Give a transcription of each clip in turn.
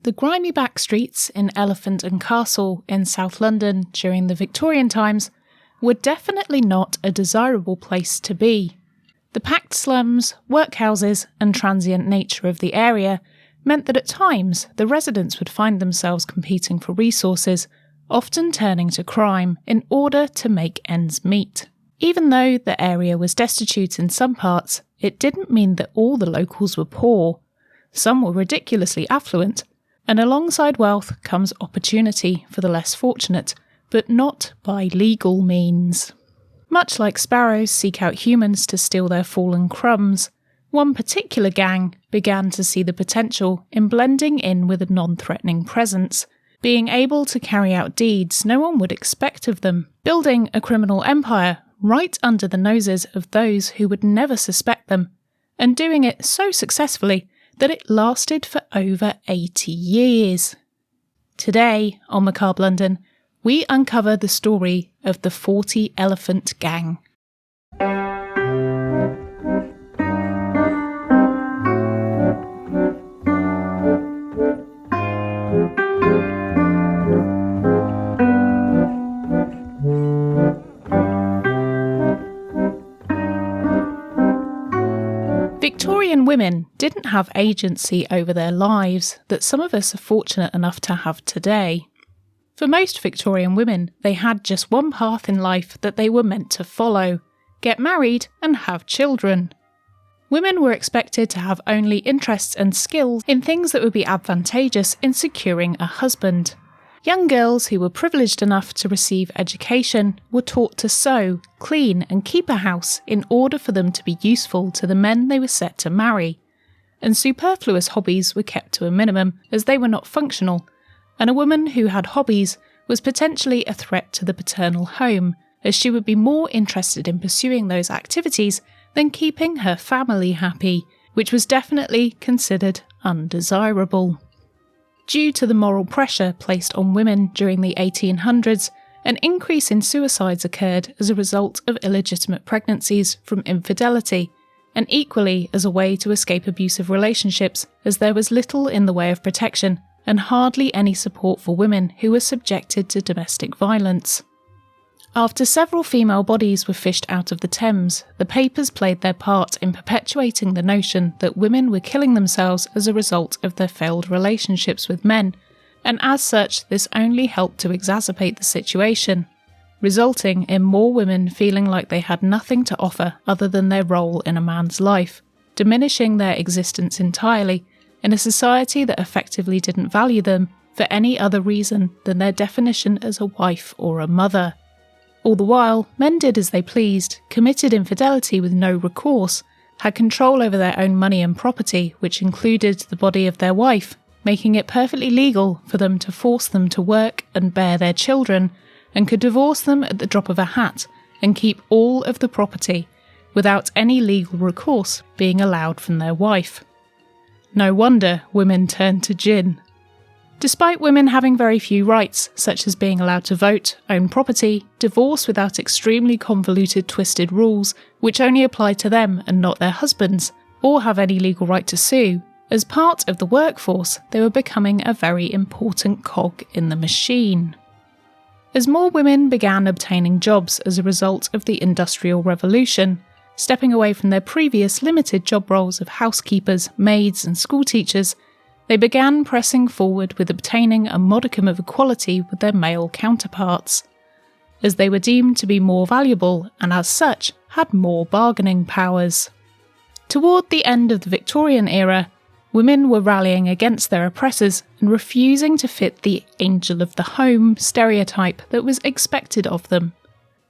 The grimy back streets in Elephant and Castle in South London during the Victorian times were definitely not a desirable place to be. The packed slums, workhouses, and transient nature of the area meant that at times the residents would find themselves competing for resources, often turning to crime in order to make ends meet. Even though the area was destitute in some parts, it didn't mean that all the locals were poor. Some were ridiculously affluent, and alongside wealth comes opportunity for the less fortunate, but not by legal means. Much like sparrows seek out humans to steal their fallen crumbs, one particular gang began to see the potential in blending in with a non-threatening presence, being able to carry out deeds no one would expect of them, building a criminal empire right under the noses of those who would never suspect them, and doing it so successfully that it lasted for over 80 years. Today, on Macabre London, we uncover the story of the 40 Elephant Gang. Victorian women didn't have agency over their lives that some of us are fortunate enough to have today. For most Victorian women, they had just one path in life that they were meant to follow: get married and have children. Women were expected to have only interests and skills in things that would be advantageous in securing a husband. Young girls who were privileged enough to receive education were taught to sew, clean and keep a house in order for them to be useful to the men they were set to marry. And superfluous hobbies were kept to a minimum as they were not functional, and a woman who had hobbies was potentially a threat to the paternal home, as she would be more interested in pursuing those activities than keeping her family happy, which was definitely considered undesirable. Due to the moral pressure placed on women during the 1800s, an increase in suicides occurred as a result of illegitimate pregnancies from infidelity, and equally as a way to escape abusive relationships, as there was little in the way of protection and hardly any support for women who were subjected to domestic violence. After several female bodies were fished out of the Thames, the papers played their part in perpetuating the notion that women were killing themselves as a result of their failed relationships with men, and as such this only helped to exacerbate the situation, resulting in more women feeling like they had nothing to offer other than their role in a man's life, diminishing their existence entirely in a society that effectively didn't value them for any other reason than their definition as a wife or a mother. All the while, men did as they pleased, committed infidelity with no recourse, had control over their own money and property, which included the body of their wife, making it perfectly legal for them to force them to work and bear their children, and could divorce them at the drop of a hat and keep all of the property, without any legal recourse being allowed from their wife. No wonder women turned to gin. Despite women having very few rights, such as being allowed to vote, own property, divorce without extremely convoluted twisted rules which only apply to them and not their husbands, or have any legal right to sue, as part of the workforce they were becoming a very important cog in the machine. As more women began obtaining jobs as a result of the Industrial Revolution, stepping away from their previous limited job roles of housekeepers, maids and schoolteachers, they began pressing forward with obtaining a modicum of equality with their male counterparts, as they were deemed to be more valuable and as such had more bargaining powers. Toward the end of the Victorian era, women were rallying against their oppressors and refusing to fit the angel of the home stereotype that was expected of them.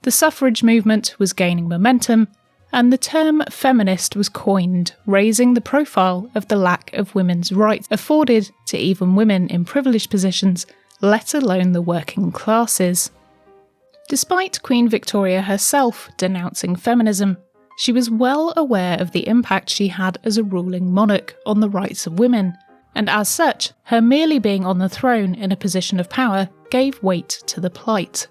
The suffrage movement was gaining momentum, and the term feminist was coined, raising the profile of the lack of women's rights afforded to even women in privileged positions, let alone the working classes. Despite Queen Victoria herself denouncing feminism, she was well aware of the impact she had as a ruling monarch on the rights of women, and as such, her merely being on the throne in a position of power gave weight to the plight.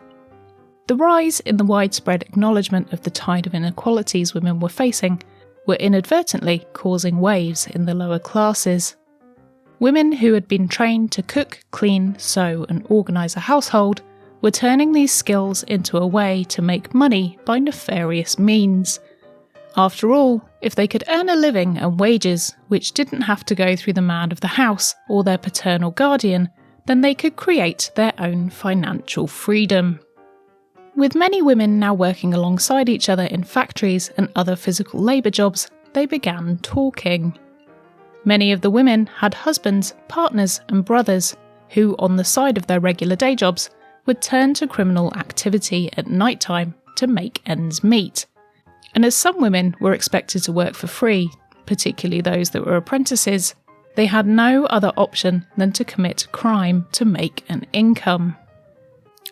The rise in the widespread acknowledgement of the tide of inequalities women were facing were inadvertently causing waves in the lower classes. women who had been trained to cook, clean, sew and organise a household were turning these skills into a way to make money by nefarious means. After all, if they could earn a living and wages which didn't have to go through the man of the house or their paternal guardian, then they could create their own financial freedom. With many women now working alongside each other in factories and other physical labour jobs, they began talking. Many of the women had husbands, partners and brothers who, on the side of their regular day jobs, would turn to criminal activity at night time to make ends meet. And as some women were expected to work for free, particularly those that were apprentices, they had no other option than to commit crime to make an income.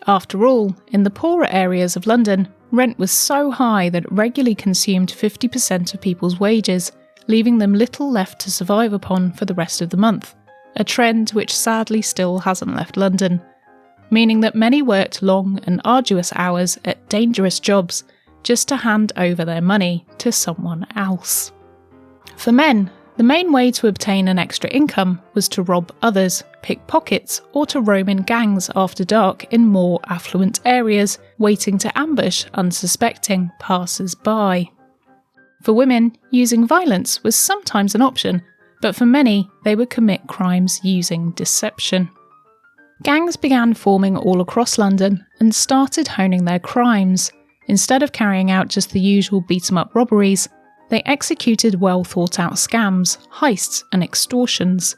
After all, in the poorer areas of London, rent was so high that it regularly consumed 50% of people's wages, leaving them little left to survive upon for the rest of the month, a trend which sadly still hasn't left London, meaning that many worked long and arduous hours at dangerous jobs just to hand over their money to someone else. For men, the main way to obtain an extra income was to rob others, pick pockets, or to roam in gangs after dark in more affluent areas, waiting to ambush unsuspecting passers-by. For women, using violence was sometimes an option, but for many, they would commit crimes using deception. Gangs began forming all across London and started honing their crimes. Instead of carrying out just the usual beat-em-up robberies, they executed well-thought-out scams, heists and extortions.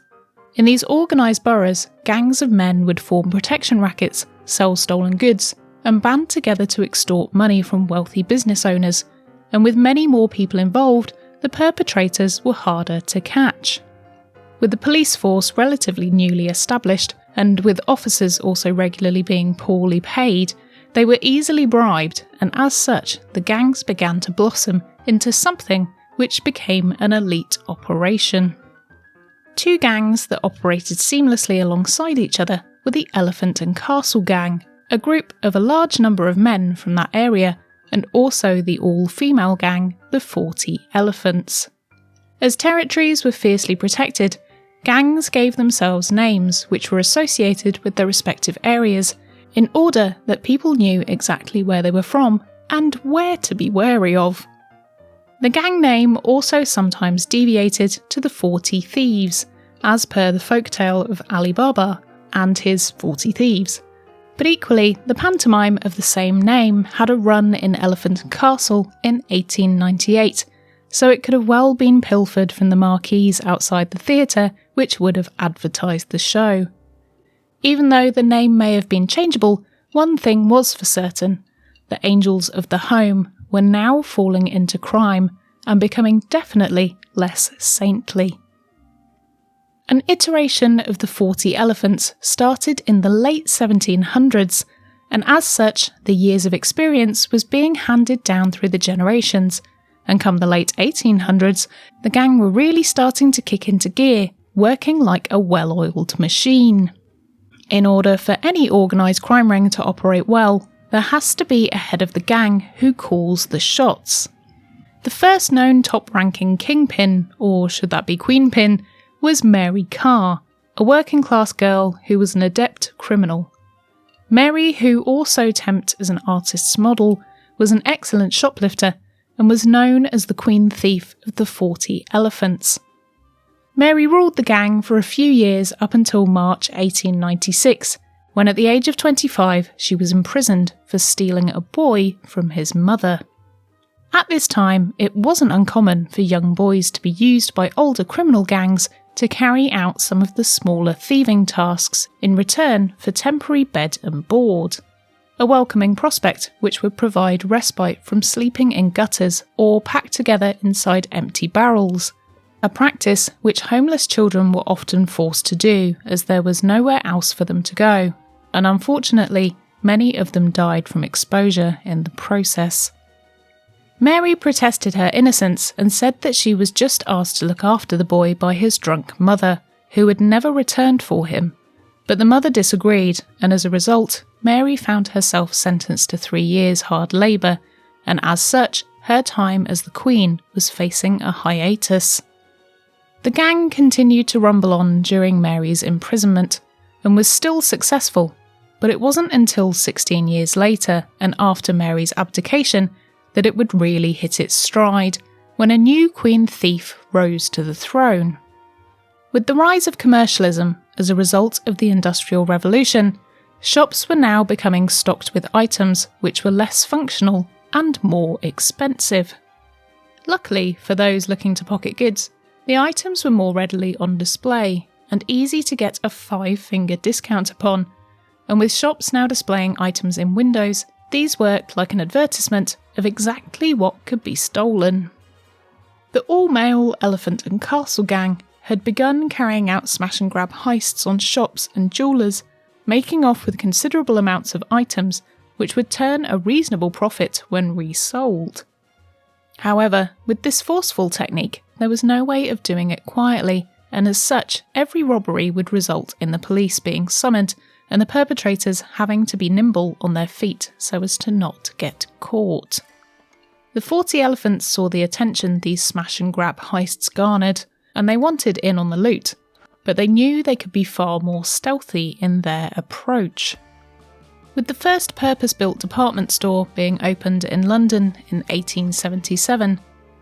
In these organised boroughs, gangs of men would form protection rackets, sell stolen goods, and band together to extort money from wealthy business owners, and with many more people involved, the perpetrators were harder to catch. With the police force relatively newly established, and with officers also regularly being poorly paid, they were easily bribed, and as such, the gangs began to blossom into something which became an elite operation. Two gangs that operated seamlessly alongside each other were the Elephant and Castle Gang, a group of a large number of men from that area, and also the all-female gang, the 40 Elephants. As territories were fiercely protected, gangs gave themselves names which were associated with their respective areas, in order that people knew exactly where they were from and where to be wary of. The gang name also sometimes deviated to the 40 Thieves, as per the folktale of Ali Baba and his 40 Thieves. But equally, the pantomime of the same name had a run in Elephant and Castle in 1898, so it could have well been pilfered from the marquees outside the theatre which would have advertised the show. Even though the name may have been changeable, one thing was for certain: the angels of the home were now falling into crime and becoming definitely less saintly. An iteration of the 40 Elephants started in the late 1700s, and as such, the years of experience was being handed down through the generations, and come the late 1800s, the gang were really starting to kick into gear, working like a well-oiled machine. In order for any organised crime ring to operate well, there has to be a head of the gang who calls the shots. The first known top-ranking kingpin, or should that be queenpin, was Mary Carr, a working-class girl who was an adept criminal. Mary, who also temped as an artist's model, was an excellent shoplifter and was known as the Queen Thief of the 40 Elephants. Mary ruled the gang for a few years up until March 1896, when at the age of 25 she was imprisoned for stealing a boy from his mother. At this time, it wasn't uncommon for young boys to be used by older criminal gangs to carry out some of the smaller thieving tasks in return for temporary bed and board. A welcoming prospect which would provide respite from sleeping in gutters or packed together inside empty barrels. A practice which homeless children were often forced to do, as there was nowhere else for them to go, and unfortunately, many of them died from exposure in the process. Mary protested her innocence and said that she was just asked to look after the boy by his drunk mother, who had never returned for him. But the mother disagreed, and as a result, Mary found herself sentenced to 3 years hard labour, and as such, her time as the Queen was facing a hiatus. The gang continued to rumble on during Mary's imprisonment and was still successful, but it wasn't until 16 years later and after Mary's abdication that it would really hit its stride, when a new queen thief rose to the throne. With the rise of commercialism as a result of the Industrial Revolution, shops were now becoming stocked with items which were less functional and more expensive. Luckily for those looking to pocket goods, the items were more readily on display and easy to get a 5-finger discount upon, and with shops now displaying items in windows, these worked like an advertisement of exactly what could be stolen. The all-male Elephant and Castle gang had begun carrying out smash-and-grab heists on shops and jewellers, making off with considerable amounts of items which would turn a reasonable profit when resold. However, with this forceful technique, there was no way of doing it quietly, and as such, every robbery would result in the police being summoned and the perpetrators having to be nimble on their feet so as to not get caught. The 40 Elephants saw the attention these smash-and-grab heists garnered, and they wanted in on the loot, but they knew they could be far more stealthy in their approach. With the first purpose-built department store being opened in London in 1877,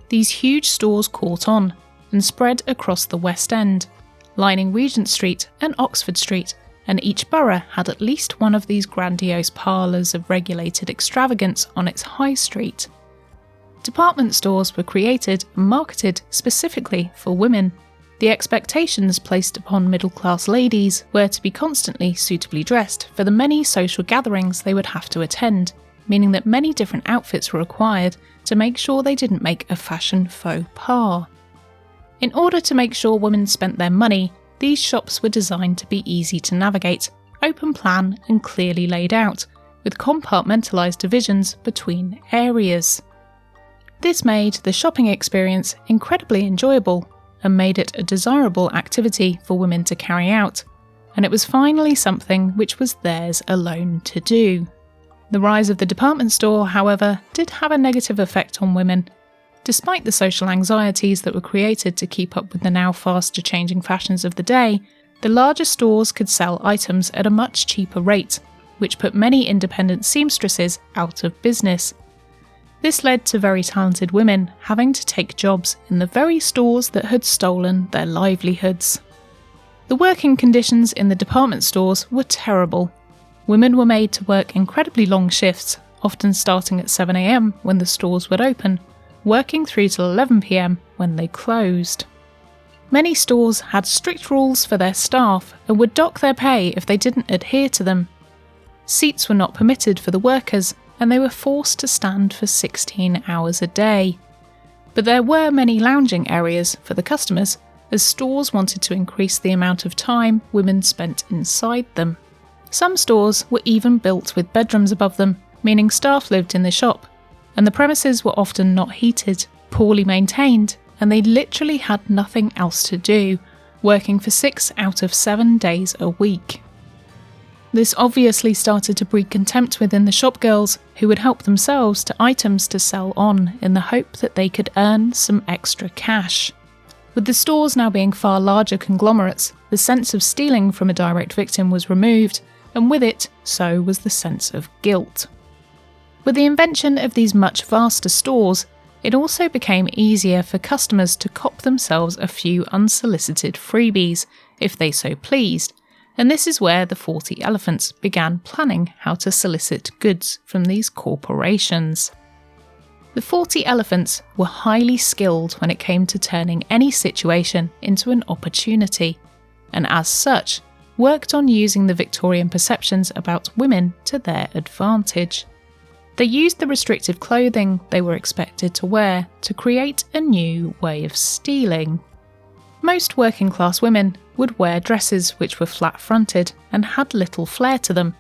these huge stores caught on and spread across the West End, lining Regent Street and Oxford Street, and each borough had at least one of these grandiose parlours of regulated extravagance on its high street. Department stores were created and marketed specifically for women. The expectations placed upon middle-class ladies were to be constantly suitably dressed for the many social gatherings they would have to attend, meaning that many different outfits were required to make sure they didn't make a fashion faux pas. In order to make sure women spent their money, these shops were designed to be easy to navigate, open plan and clearly laid out, with compartmentalised divisions between areas. This made the shopping experience incredibly enjoyable and made it a desirable activity for women to carry out, and it was finally something which was theirs alone to do. The rise of the department store, however, did have a negative effect on women. Despite the social anxieties that were created to keep up with the now faster changing fashions of the day, the larger stores could sell items at a much cheaper rate, which put many independent seamstresses out of business. This led to very talented women having to take jobs in the very stores that had stolen their livelihoods. The working conditions in the department stores were terrible. Women were made to work incredibly long shifts, often starting at 7 a.m. when the stores would open, working through till 11 p.m. when they closed. Many stores had strict rules for their staff and would dock their pay if they didn't adhere to them. Seats were not permitted for the workers, and they were forced to stand for 16 hours a day. But there were many lounging areas for the customers, as stores wanted to increase the amount of time women spent inside them. Some stores were even built with bedrooms above them, meaning staff lived in the shop, and the premises were often not heated, poorly maintained, and they literally had nothing else to do, working for 6 out of 7 days a week. This obviously started to breed contempt within the shop girls, who would help themselves to items to sell on in the hope that they could earn some extra cash. With the stores now being far larger conglomerates, the sense of stealing from a direct victim was removed, and with it, so was the sense of guilt. With the invention of these much vaster stores, it also became easier for customers to cop themselves a few unsolicited freebies, if they so pleased, and this is where the 40 Elephants began planning how to solicit goods from these corporations. The 40 Elephants were highly skilled when it came to turning any situation into an opportunity, and as such, worked on using the Victorian perceptions about women to their advantage. They used the restrictive clothing they were expected to wear to create a new way of stealing. Most working class women would wear dresses which were flat-fronted and had little flair to them,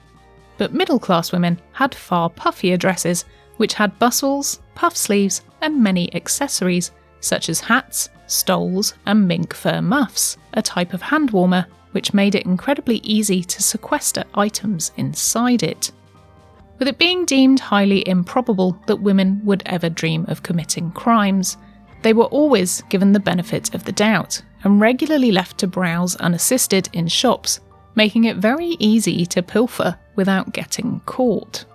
but middle class women had far puffier dresses which had bustles, puff sleeves and many accessories such as hats, stoles and mink fur muffs, a type of hand warmer which made it incredibly easy to sequester items inside it. With it being deemed highly improbable that women would ever dream of committing crimes, they were always given the benefit of the doubt and regularly left to browse unassisted in shops, making it very easy to pilfer without getting caught.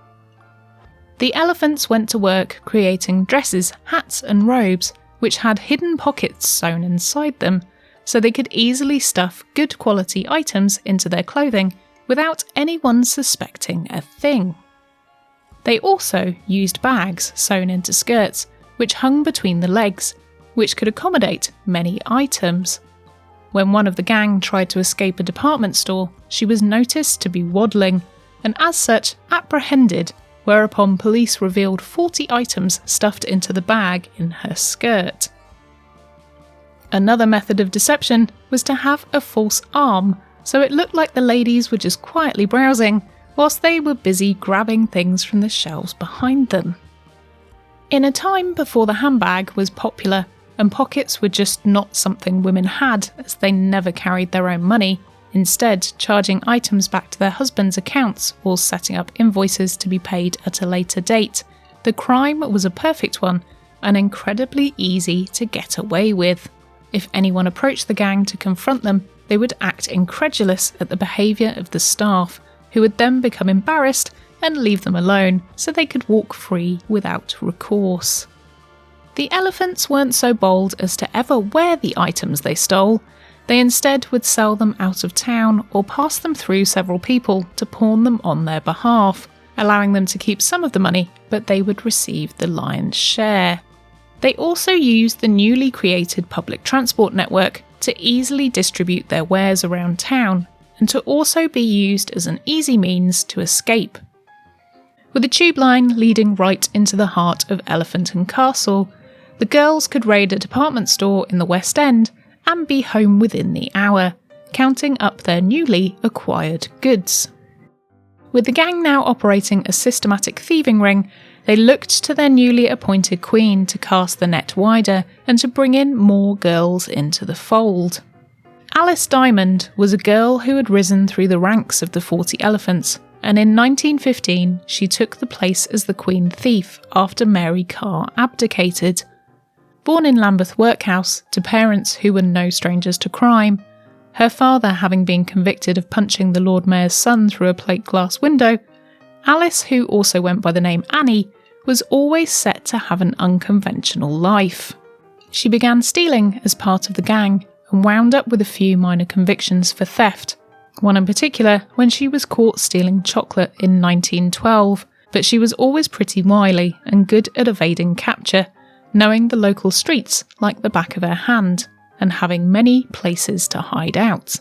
The elephants went to work creating dresses, hats and robes, which had hidden pockets sewn inside them, so they could easily stuff good quality items into their clothing without anyone suspecting a thing. They also used bags sewn into skirts, which hung between the legs, which could accommodate many items. When one of the gang tried to escape a department store, she was noticed to be waddling, and as such apprehended, whereupon police revealed 40 items stuffed into the bag in her skirt. Another method of deception was to have a false arm, so it looked like the ladies were just quietly browsing, whilst they were busy grabbing things from the shelves behind them. In a time before the handbag was popular, and pockets were just not something women had as they never carried their own money, instead charging items back to their husbands' accounts or setting up invoices to be paid at a later date, the crime was a perfect one and incredibly easy to get away with. If anyone approached the gang to confront them, they would act incredulous at the behaviour of the staff, who would then become embarrassed and leave them alone so they could walk free without recourse. The elephants weren't so bold as to ever wear the items they stole. They instead would sell them out of town or pass them through several people to pawn them on their behalf, allowing them to keep some of the money, but they would receive the lion's share. They also used the newly created public transport network to easily distribute their wares around town and to also be used as an easy means to escape. With a tube line leading right into the heart of Elephant and Castle, the girls could raid a department store in the West End and be home within the hour, counting up their newly acquired goods. With the gang now operating a systematic thieving ring, they looked to their newly appointed queen to cast the net wider and to bring in more girls into the fold. Alice Diamond was a girl who had risen through the ranks of the 40 elephants, and in 1915 she took the place as the queen thief after Mary Carr abdicated. Born in Lambeth Workhouse to parents who were no strangers to crime, her father having been convicted of punching the Lord Mayor's son through a plate glass window, Alice, who also went by the name Annie, was always set to have an unconventional life. She began stealing as part of the gang and wound up with a few minor convictions for theft, one in particular when she was caught stealing chocolate in 1912, but she was always pretty wily and good at evading capture, knowing the local streets like the back of her hand and having many places to hide out.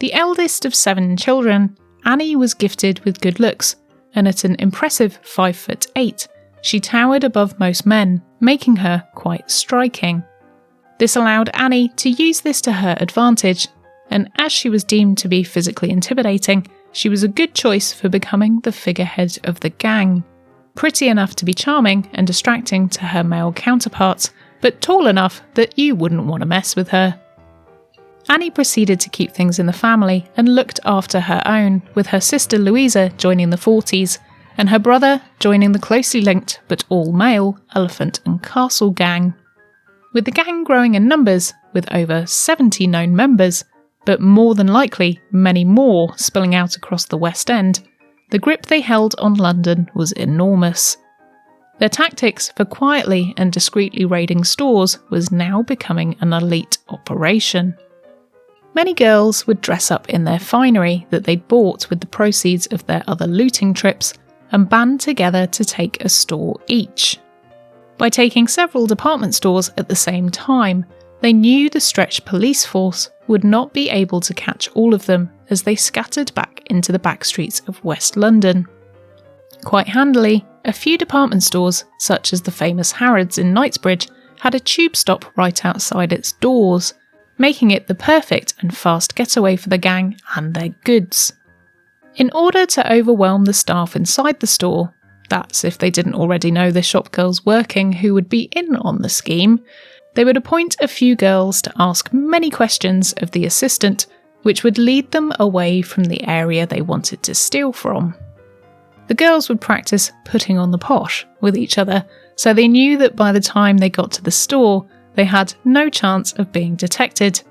The eldest of 7 children, Annie was gifted with good looks, and at an impressive 5'8", she towered above most men, making her quite striking. This allowed Annie to use this to her advantage, and as she was deemed to be physically intimidating, she was a good choice for becoming the figurehead of the gang. Pretty enough to be charming and distracting to her male counterparts, but tall enough that you wouldn't want to mess with her. Annie proceeded to keep things in the family and looked after her own, with her sister Louisa joining the 40s, and her brother joining the closely linked but all-male Elephant and Castle gang. With the gang growing in numbers, with over 70 known members, but more than likely many more spilling out across the West End, the grip they held on London was enormous. Their tactics for quietly and discreetly raiding stores was now becoming an elite operation. Many girls would dress up in their finery that they'd bought with the proceeds of their other looting trips and band together to take a store each. By taking several department stores at the same time, they knew the stretched police force would not be able to catch all of them as they scattered back into the back streets of West London. Quite handily, a few department stores, such as the famous Harrods in Knightsbridge, had a tube stop right outside its doors, making it the perfect and fast getaway for the gang and their goods. In order to overwhelm the staff inside the store, that's if they didn't already know the shop girls working who would be in on the scheme, they would appoint a few girls to ask many questions of the assistant, which would lead them away from the area they wanted to steal from. The girls would practice putting on the posh with each other, so they knew that by the time they got to the store, they had no chance of being detected.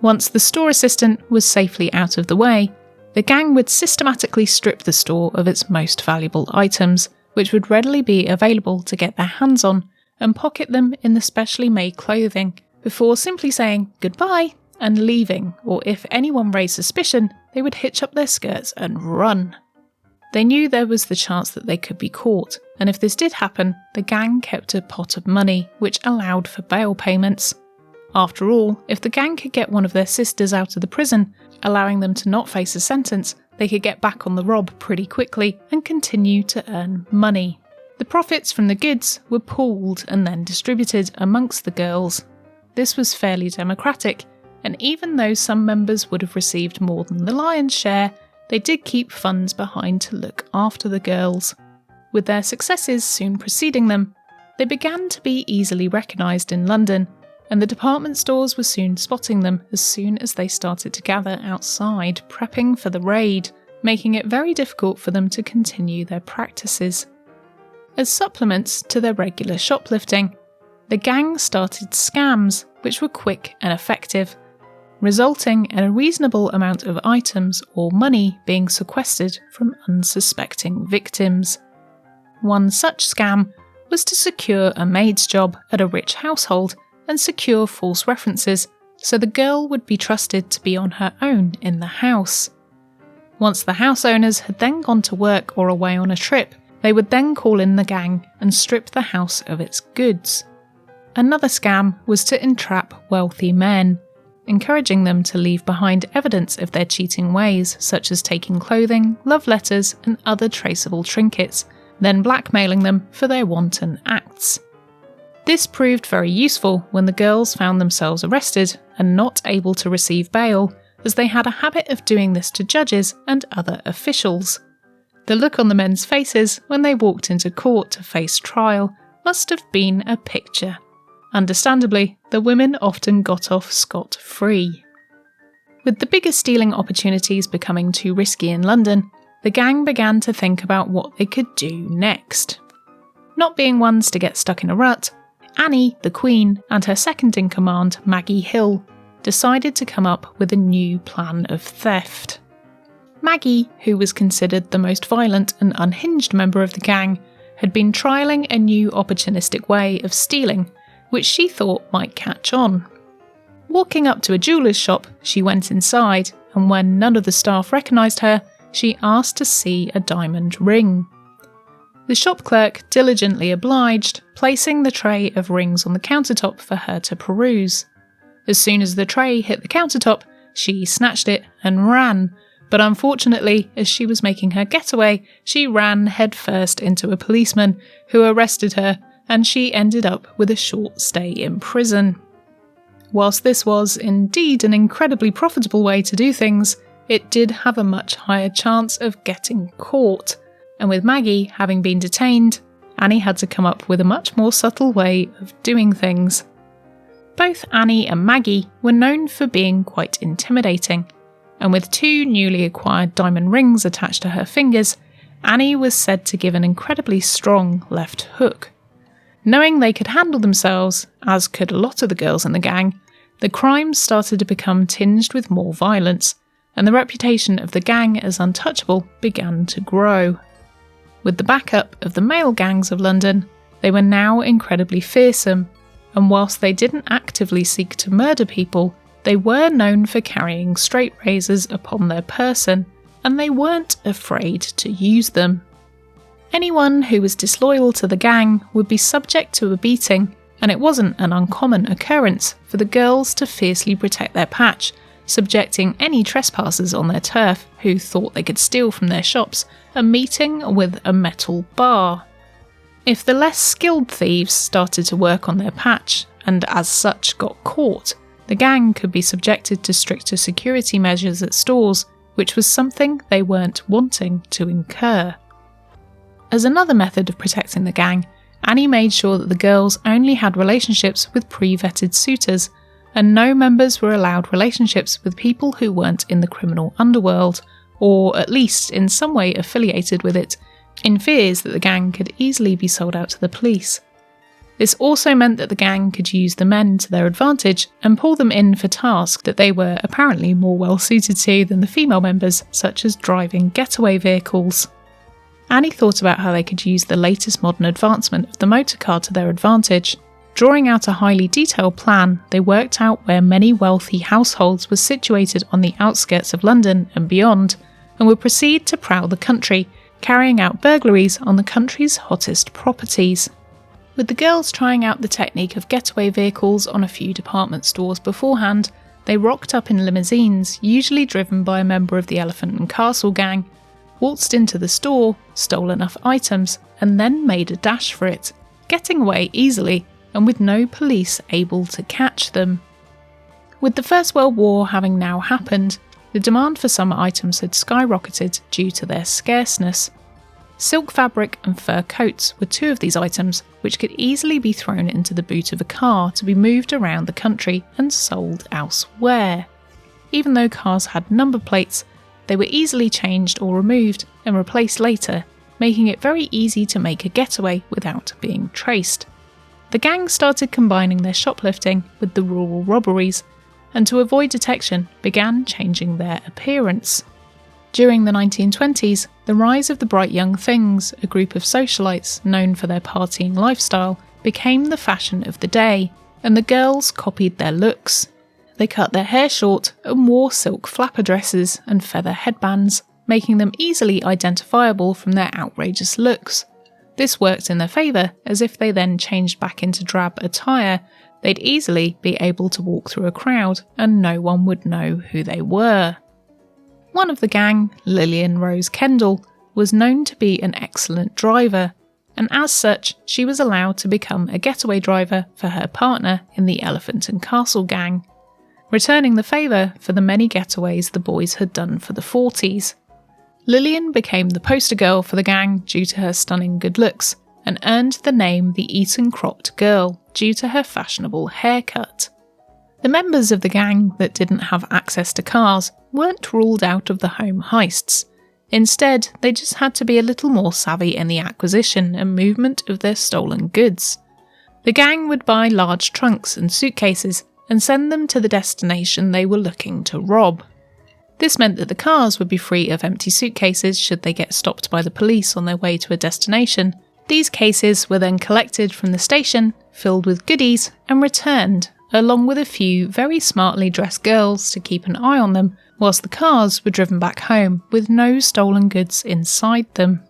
Once the store assistant was safely out of the way, the gang would systematically strip the store of its most valuable items, which would readily be available to get their hands on, and pocket them in the specially made clothing, before simply saying goodbye and leaving, or if anyone raised suspicion, they would hitch up their skirts and run. They knew there was the chance that they could be caught, and if this did happen, the gang kept a pot of money, which allowed for bail payments. After all, if the gang could get one of their sisters out of the prison, allowing them to not face a sentence, they could get back on the rob pretty quickly and continue to earn money. The profits from the goods were pooled and then distributed amongst the girls. This was fairly democratic, and even though some members would have received more than the lion's share, they did keep funds behind to look after the girls. With their successes soon preceding them, they began to be easily recognised in London, and the department stores were soon spotting them as soon as they started to gather outside, prepping for the raid, making it very difficult for them to continue their practices. As supplements to their regular shoplifting, the gang started scams, which were quick and effective, resulting in a reasonable amount of items or money being sequestered from unsuspecting victims. One such scam was to secure a maid's job at a rich household and secure false references so the girl would be trusted to be on her own in the house. Once the house owners had then gone to work or away on a trip, they would then call in the gang and strip the house of its goods. Another scam was to entrap wealthy men, encouraging them to leave behind evidence of their cheating ways, such as taking clothing, love letters, and other traceable trinkets, then blackmailing them for their wanton acts. This proved very useful when the girls found themselves arrested and not able to receive bail, as they had a habit of doing this to judges and other officials. The look on the men's faces when they walked into court to face trial must have been a picture. Understandably, the women often got off scot-free. With the bigger stealing opportunities becoming too risky in London, the gang began to think about what they could do next. Not being ones to get stuck in a rut, Annie, the Queen, and her second-in-command, Maggie Hill, decided to come up with a new plan of theft. Maggie, who was considered the most violent and unhinged member of the gang, had been trialling a new opportunistic way of stealing, which she thought might catch on. Walking up to a jeweller's shop, she went inside, and when none of the staff recognised her, she asked to see a diamond ring. The shop clerk diligently obliged, placing the tray of rings on the countertop for her to peruse. As soon as the tray hit the countertop, she snatched it and ran, but unfortunately, as she was making her getaway, she ran headfirst into a policeman, who arrested her, and she ended up with a short stay in prison. Whilst this was indeed an incredibly profitable way to do things, it did have a much higher chance of getting caught, and with Maggie having been detained, Annie had to come up with a much more subtle way of doing things. Both Annie and Maggie were known for being quite intimidating, and with 2 newly acquired diamond rings attached to her fingers, Annie was said to give an incredibly strong left hook. Knowing they could handle themselves, as could a lot of the girls in the gang, the crimes started to become tinged with more violence, and the reputation of the gang as untouchable began to grow. With the backup of the male gangs of London, they were now incredibly fearsome, and whilst they didn't actively seek to murder people, they were known for carrying straight razors upon their person, and they weren't afraid to use them. Anyone who was disloyal to the gang would be subject to a beating, and it wasn't an uncommon occurrence for the girls to fiercely protect their patch, subjecting any trespassers on their turf who thought they could steal from their shops a meeting with a metal bar. If the less skilled thieves started to work on their patch, and as such got caught, the gang could be subjected to stricter security measures at stores, which was something they weren't wanting to incur. As another method of protecting the gang, Annie made sure that the girls only had relationships with pre-vetted suitors, and no members were allowed relationships with people who weren't in the criminal underworld, or at least in some way affiliated with it, in fears that the gang could easily be sold out to the police. This also meant that the gang could use the men to their advantage and pull them in for tasks that they were apparently more well suited to than the female members, such as driving getaway vehicles. Annie thought about how they could use the latest modern advancement of the motorcar to their advantage. Drawing out a highly detailed plan, they worked out where many wealthy households were situated on the outskirts of London and beyond, and would proceed to prowl the country, carrying out burglaries on the country's hottest properties. With the girls trying out the technique of getaway vehicles on a few department stores beforehand, they rocked up in limousines, usually driven by a member of the Elephant and Castle gang, waltzed into the store, stole enough items, and then made a dash for it, getting away easily and with no police able to catch them. With the First World War having now happened, the demand for some items had skyrocketed due to their scarceness. Silk fabric and fur coats were two of these items, which could easily be thrown into the boot of a car to be moved around the country and sold elsewhere. Even though cars had number plates, they were easily changed or removed and replaced later, making it very easy to make a getaway without being traced. The gang started combining their shoplifting with the rural robberies, and to avoid detection began changing their appearance. During the 1920s, the rise of the Bright Young Things, a group of socialites known for their partying lifestyle, became the fashion of the day, and the girls copied their looks. They cut their hair short and wore silk flapper dresses and feather headbands, making them easily identifiable from their outrageous looks. This worked in their favour, as if they then changed back into drab attire, they'd easily be able to walk through a crowd and no one would know who they were. One of the gang, Lillian Rose Kendall, was known to be an excellent driver, and as such she was allowed to become a getaway driver for her partner in the Elephant and Castle gang, returning the favour for the many getaways the boys had done for the 40s. Lillian became the poster girl for the gang due to her stunning good looks, and earned the name the Eton-cropped girl due to her fashionable haircut. The members of the gang that didn't have access to cars weren't ruled out of the home heists. Instead, they just had to be a little more savvy in the acquisition and movement of their stolen goods. The gang would buy large trunks and suitcases and send them to the destination they were looking to rob. This meant that the cars would be free of empty suitcases should they get stopped by the police on their way to a destination. These cases were then collected from the station, filled with goodies, and returned, along with a few very smartly dressed girls to keep an eye on them, whilst the cars were driven back home with no stolen goods inside them.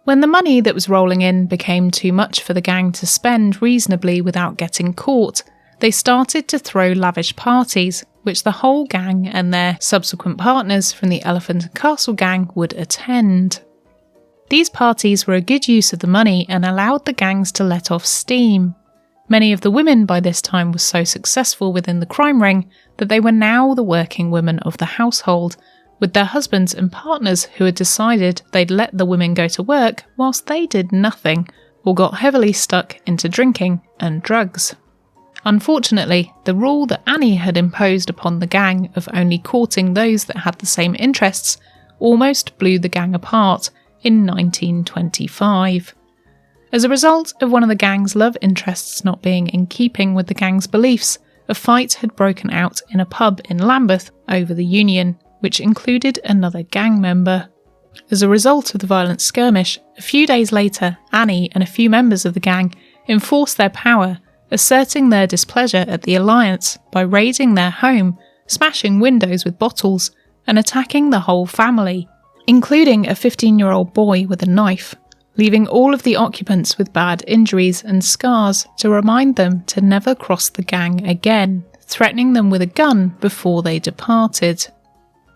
When the money that was rolling in became too much for the gang to spend reasonably without getting caught, they started to throw lavish parties, which the whole gang and their subsequent partners from the Elephant and Castle gang would attend. These parties were a good use of the money and allowed the gangs to let off steam. Many of the women by this time were so successful within the crime ring that they were now the working women of the household, with their husbands and partners who had decided they'd let the women go to work whilst they did nothing, or got heavily stuck into drinking and drugs. Unfortunately, the rule that Annie had imposed upon the gang of only courting those that had the same interests almost blew the gang apart in 1925. As a result of one of the gang's love interests not being in keeping with the gang's beliefs, a fight had broken out in a pub in Lambeth over the union, which included another gang member. As a result of the violent skirmish, a few days later, Annie and a few members of the gang enforced their power, asserting their displeasure at the alliance by raiding their home, smashing windows with bottles, and attacking the whole family, including a 15-year-old boy with a knife, leaving all of the occupants with bad injuries and scars to remind them to never cross the gang again, threatening them with a gun before they departed.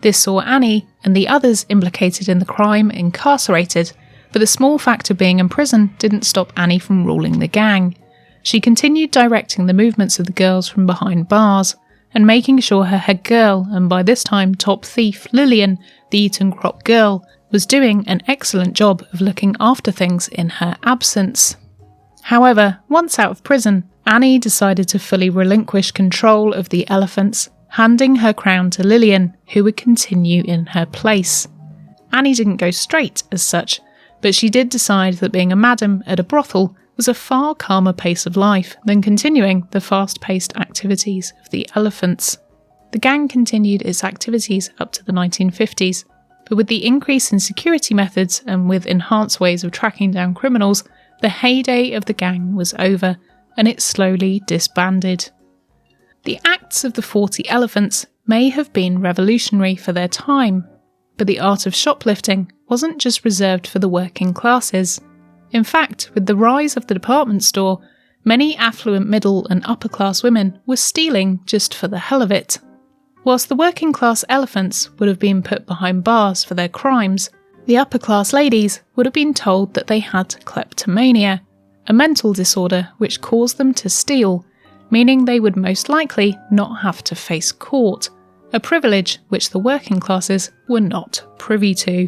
This saw Annie and the others implicated in the crime incarcerated, but the small fact of being in prison didn't stop Annie from ruling the gang. She continued directing the movements of the girls from behind bars, and making sure her head girl, and by this time top thief Lillian, the Eton-cropped girl, was doing an excellent job of looking after things in her absence. However, once out of prison, Annie decided to fully relinquish control of the elephants, handing her crown to Lillian, who would continue in her place. Annie didn't go straight as such, but she did decide that being a madam at a brothel was a far calmer pace of life than continuing the fast-paced activities of the elephants. The gang continued its activities up to the 1950s, but with the increase in security methods and with enhanced ways of tracking down criminals, the heyday of the gang was over and it slowly disbanded. The acts of the 40 elephants may have been revolutionary for their time, but the art of shoplifting wasn't just reserved for the working classes. In fact, with the rise of the department store, many affluent middle and upper class women were stealing just for the hell of it. Whilst the working class elephants would have been put behind bars for their crimes, the upper class ladies would have been told that they had kleptomania, a mental disorder which caused them to steal, meaning they would most likely not have to face court, a privilege which the working classes were not privy to.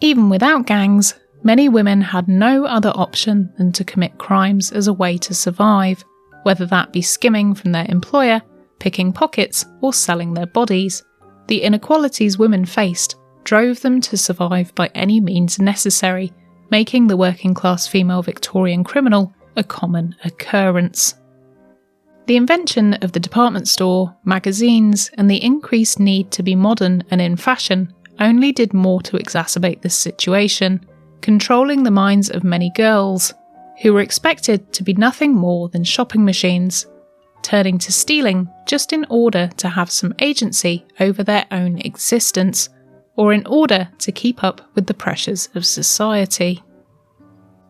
Even without gangs, many women had no other option than to commit crimes as a way to survive, whether that be skimming from their employer, picking pockets, or selling their bodies. The inequalities women faced drove them to survive by any means necessary, making the working class female Victorian criminal a common occurrence. The invention of the department store, magazines, and the increased need to be modern and in fashion only did more to exacerbate this situation, controlling the minds of many girls, who were expected to be nothing more than shopping machines, turning to stealing just in order to have some agency over their own existence, or in order to keep up with the pressures of society.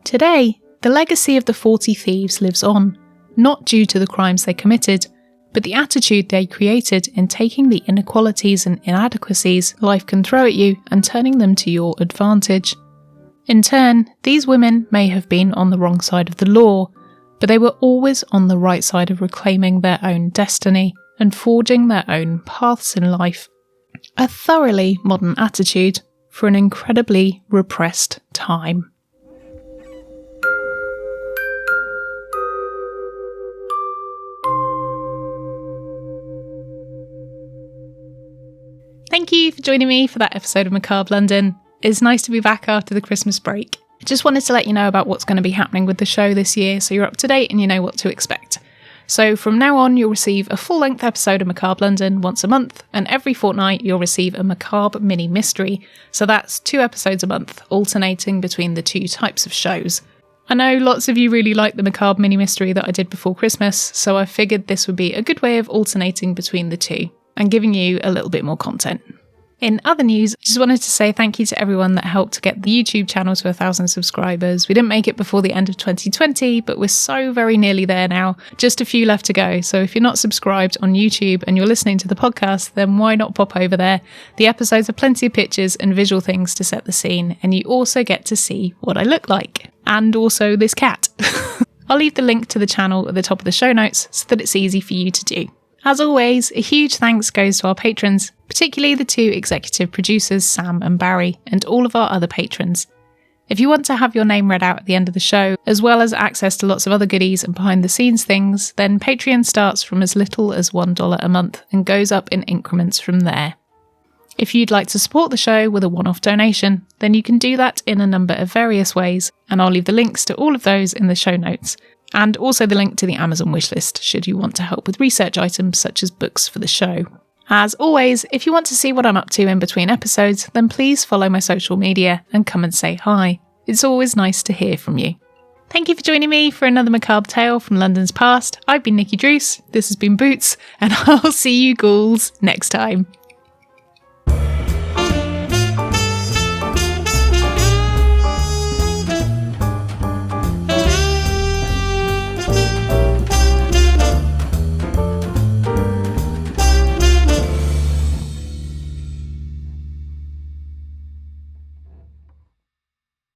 Today, the legacy of the 40 thieves lives on, not due to the crimes they committed, but the attitude they created in taking the inequalities and inadequacies life can throw at you and turning them to your advantage. In turn, these women may have been on the wrong side of the law, but they were always on the right side of reclaiming their own destiny and forging their own paths in life. A thoroughly modern attitude for an incredibly repressed time. Thank you for joining me for that episode of Macabre London. It's nice to be back after the Christmas break. I just wanted to let you know about what's going to be happening with the show this year, so you're up to date and you know what to expect. So from now on, you'll receive a full-length episode of Macabre London once a month, and every fortnight you'll receive a Macabre mini mystery. So that's 2 episodes a month, alternating between the 2 types of shows. I know lots of you really like the Macabre mini mystery that I did before Christmas, so I figured this would be a good way of alternating between the 2 and giving you a little bit more content. In other news, I just wanted to say thank you to everyone that helped to get the YouTube channel to 1,000 subscribers. We didn't make it before the end of 2020, but we're so very nearly there now. Just a few left to go. So if you're not subscribed on YouTube and you're listening to the podcast, then why not pop over there? The episodes have plenty of pictures and visual things to set the scene, and you also get to see what I look like. And also this cat. I'll leave the link to the channel at the top of the show notes so that it's easy for you to do. As always, a huge thanks goes to our patrons, particularly the 2 executive producers, Sam and Barry, and all of our other patrons. If you want to have your name read out at the end of the show, as well as access to lots of other goodies and behind-the-scenes things, then Patreon starts from as little as $1 a month and goes up in increments from there. If you'd like to support the show with a one-off donation, then you can do that in a number of various ways, and I'll leave the links to all of those in the show notes. And also the link to the Amazon wishlist should you want to help with research items such as books for the show. As always, if you want to see what I'm up to in between episodes, then please follow my social media and come and say hi. It's always nice to hear from you. Thank you for joining me for another macabre tale from London's past. I've been Nikki Druce, this has been Boots, and I'll see you ghouls next time.